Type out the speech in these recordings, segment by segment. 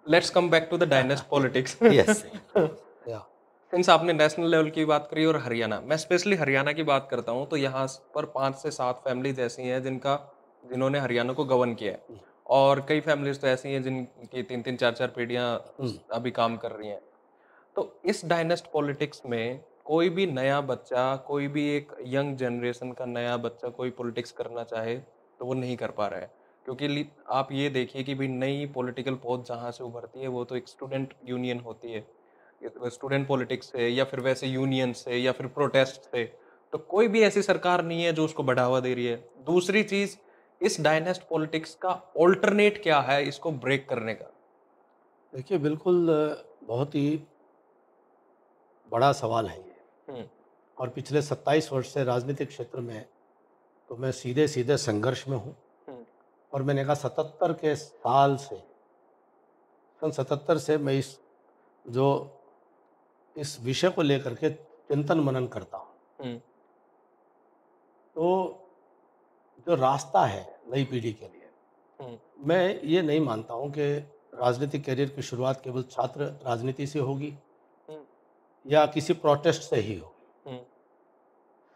Let's come back to the dynast politics. Yes. Yeah. Since आपने national level की बात करी और हरियाणा, मैं स्पेशली हरियाणा की बात करता हूँ, तो यहाँ पर 5 से 7 फैमिलीज़ ऐसी हैं जिन्होंने हरियाणा को गवर्न किया है। और कई फैमिलीज़ तो ऐसी हैं जिनकी 3-3 4-4 पीढ़ियाँ अभी काम कर रही हैं। तो इस डायनेस्ट पॉलिटिक्स में कोई भी नया बच्चा, कोई भी एक यंग जनरेशन का नया बच्चा कोई पॉलिटिक्स करना चाहे, तो वो नहीं कर पा रहा है। क्योंकि आप ये देखिए कि भाई नई पॉलिटिकल पहुँच जहाँ से उभरती है, वो तो एक स्टूडेंट यूनियन होती है। स्टूडेंट पॉलिटिक्स से या फिर वैसे यूनियन से या फिर प्रोटेस्ट से। तो कोई भी ऐसी सरकार नहीं है जो उसको बढ़ावा दे रही है। दूसरी चीज़, इस डायनेस्ट पॉलिटिक्स का अल्टरनेट क्या है इसको ब्रेक करने का? देखिए बिल्कुल बहुत ही बड़ा सवाल है ये। हुँ, और पिछले 27 वर्ष से राजनीतिक क्षेत्र में तो मैं सीधे सीधे संघर्ष में हूँ। हुँ, और मैंने कहा 77 के साल से, सन 77 से मैं जो इस विषय को लेकर के चिंतन मनन करता हूँ। हुँ, तो जो रास्ता है नई पीढ़ी के लिए, हुँ, मैं ये नहीं मानता हूँ कि राजनीतिक करियर की शुरुआत केवल छात्र राजनीति से होगी हुँ, या किसी प्रोटेस्ट से ही होगी। हुँ,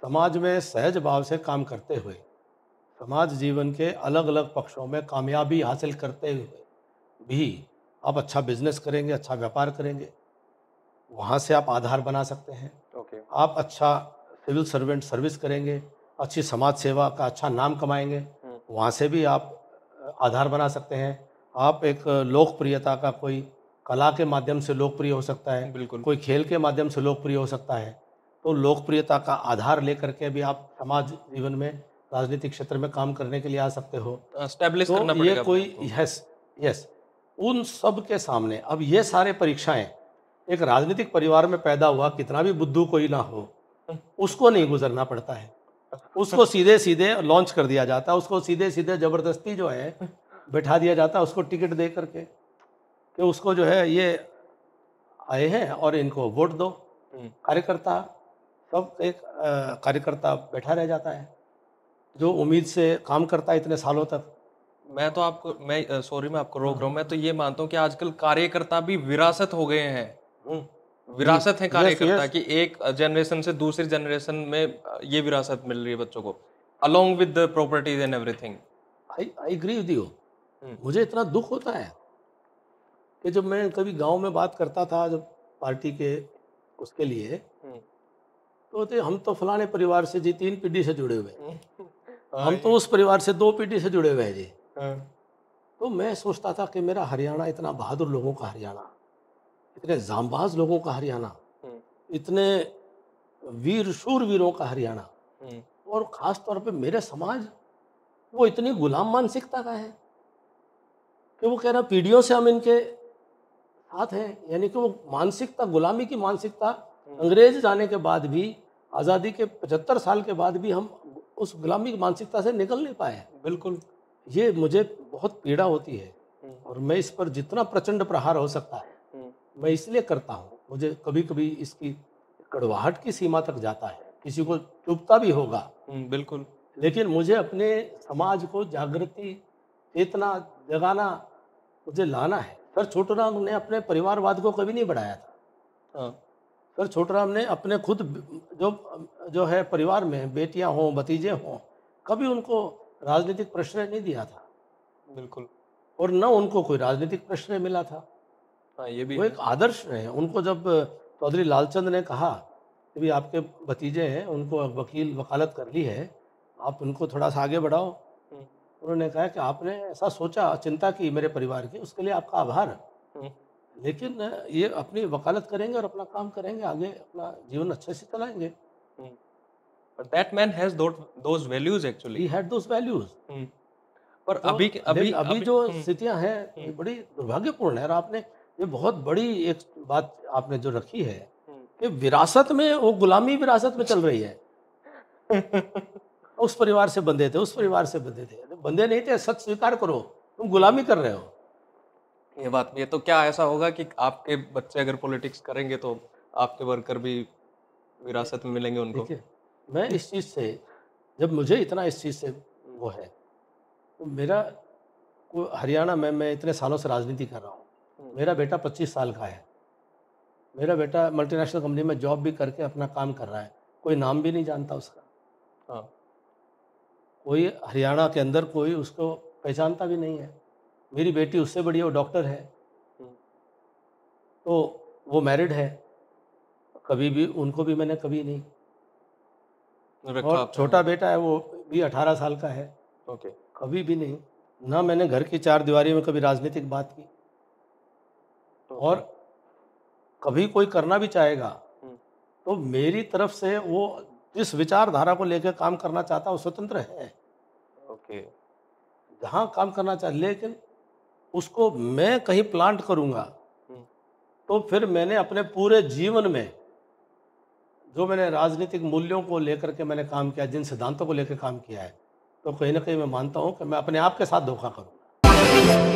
समाज में सहज भाव से काम करते हुए, समाज जीवन के अलग अलग पक्षों में कामयाबी हासिल करते हुए भी आप अच्छा बिजनेस करेंगे, अच्छा व्यापार करेंगे, वहाँ से आप आधार बना सकते हैं। ओके। आप अच्छा सिविल सर्वेंट सर्विस करेंगे, अच्छी समाज सेवा का अच्छा नाम कमाएँगे, हुँ, वहाँ से भी आप आधार बना सकते हैं। आप एक लोकप्रियता का कोई कला के माध्यम से लोकप्रिय हो सकता है, बिल्कुल। कोई खेल के माध्यम से लोकप्रिय हो सकता है। तो लोकप्रियता का आधार लेकर के भी आप समाज जीवन में, राजनीतिक क्षेत्र में काम करने के लिए आ सकते हो। एस्टेब्लिश तो करना ये पड़ेगा अपने कोई आप को। यस, यस, उन सब के सामने अब ये सारे परीक्षाएँ, एक राजनीतिक परिवार में पैदा हुआ कितना भी बुद्धू कोई ना हो, उसको नहीं गुज़रना पड़ता है। उसको सीधे-सीधे लॉन्च कर दिया जाता है, उसको सीधे-सीधे ज़बरदस्ती जो है बैठा दिया जाता है, उसको टिकट दे कर के कि उसको जो है ये आए हैं और इनको वोट दो। हुँ, कार्यकर्ता, सब एक कार्यकर्ता बैठा रह जाता है, जो उम्मीद से काम करता है इतने सालों तक। सॉरी मैं आपको रोक हाँ, रहा हूँ। मैं तो ये मानता हूँ कि आजकल कार्यकर्ता भी विरासत हो गए हैं। हुँ, जी, विरासत है यस, कार्यकर्ता यस, कि एक जनरेशन से दूसरी जनरेशन में ये विरासत मिल रही है बच्चों को, along with the properties and everything. I I agree with you. हुँ, मुझे इतना दुःख होता है कि जब मैं कभी गाँव में बात करता था, जब पार्टी के उसके लिए, हुँ, तो बोलते हम तो फलाने परिवार से जी 3 पीढ़ी से जुड़े हुए हैं। हुँ। हाँ, हम तो ये उस परिवार से 2 पीढ़ी से जुड़े हुए हैं जी। हाँ, तो मैं सोचता था कि मेरा हरियाणा इतना बहादुर लोगों का हरियाणा, इतने जांबाज लोगों का हरियाणा, हुँ, इतने वीर शूरवीरों का हरियाणा, हुँ, और ख़ास तौर पे मेरे समाज, वो इतनी गुलाम मानसिकता का है कि वो कह रहा पीढ़ियों से हम इनके साथ हैं। यानी कि वो मानसिकता, गुलामी की मानसिकता, हुँ, अंग्रेज जाने के बाद भी, आज़ादी के 75 साल के बाद भी हम उस गुलामी की मानसिकता से निकल नहीं पाए हैं। बिल्कुल। ये मुझे बहुत पीड़ा होती है हुँ, और मैं इस पर जितना प्रचंड प्रहार हो सकता है, हुँ, मैं इसलिए करता हूँ। मुझे कभी-कभी इसकी कड़वाहट की सीमा तक जाता है, किसी को चुभता भी होगा, हुँ, बिल्कुल। लेकिन मुझे अपने समाज को जागृति, चेतना जगाना, मुझे लाना है। सर छोटूराम ने अपने परिवारवाद को कभी नहीं बढ़ाया था। हाँ, सर छोटूराम ने अपने खुद जो जो है परिवार में बेटियां हों, भतीजे हों, कभी उनको राजनीतिक प्रश्रय नहीं दिया था बिल्कुल। और न उनको कोई राजनीतिक प्रश्रय मिला था। हाँ, ये भी वो एक है। आदर्श हैं। उनको जब चौधरी लालचंद ने कहा कि भाई आपके भतीजे हैं, उनको वकील वकालत कर ली है, आप उनको थोड़ा-सा आगे बढ़ाओ। हुँ, उन्होंने कहा कि आपने ऐसा सोचा, चिंता की मेरे परिवार की, उसके लिए आपका आभार। हुँ, लेकिन ये अपनी वकालत करेंगे और अपना काम करेंगे, आगे अपना जीवन अच्छे से चलाएँगे। हुँ। But that man has those values actually. He had those values. हुँ, पर तो अभी के लेकिन अभी अभी जो हुँ, स्थितियाँ हैं, हुँ, ये बड़ी दुर्भाग्यपूर्ण है। और आपने ये बहुत बड़ी एक बात आपने जो रखी है हुँ। कि विरासत में, वो गुलामी विरासत में चल रही है। उस परिवार से बंधे थे, उस परिवार से बंधे थे। अरे बंधे नहीं थे, सच स्वीकार करो, तुम गुलामी कर रहे हो। ये बात भी है, तो क्या ऐसा होगा कि आपके बच्चे अगर पॉलिटिक्स करेंगे तो आपके वर्कर भी नहीं, विरासत में मिलेंगे उनको? देखिए, मैं इस चीज़ से, जब मुझे इतना इस चीज़ से वो है, तो मेरा को हरियाणा में मैं इतने सालों से राजनीति कर रहा हूँ। मेरा बेटा 25 साल का है। मेरा बेटा मल्टीनेशनल कंपनी में जॉब भी करके अपना काम कर रहा है। कोई नाम भी नहीं जानता उसका। हाँ। कोई हरियाणा के अंदर कोई उसको पहचानता भी नहीं है। मेरी बेटी उससे बड़ी है, वो डॉक्टर है। हुँ, तो वो मैरिड है। कभी भी उनको भी मैंने कभी नहीं। रखा और आपने छोटा हमेशा। बेटा है, वो भी 18 साल का है। ओके, कभी भी नहीं। ना मैंने घर की चारदीवारी में कभी राजनीतिक बात की। ओके। और कभी कोई करना भी चाहेगा हुँ, तो मेरी तरफ से वो जिस विचारधारा को लेकर काम करना चाहता है वो स्वतंत्र है। ओके। जहाँ काम करना चाहे, लेकिन उसको मैं कहीं प्लांट करूँगा हुँ, तो फिर मैंने अपने पूरे जीवन में जो मैंने राजनीतिक मूल्यों को लेकर के मैंने काम किया, जिन सिद्धांतों को लेकर काम किया है, तो कहीं न कहीं मैं मानता हूँ कि मैं अपने आप के साथ धोखा करूँगा।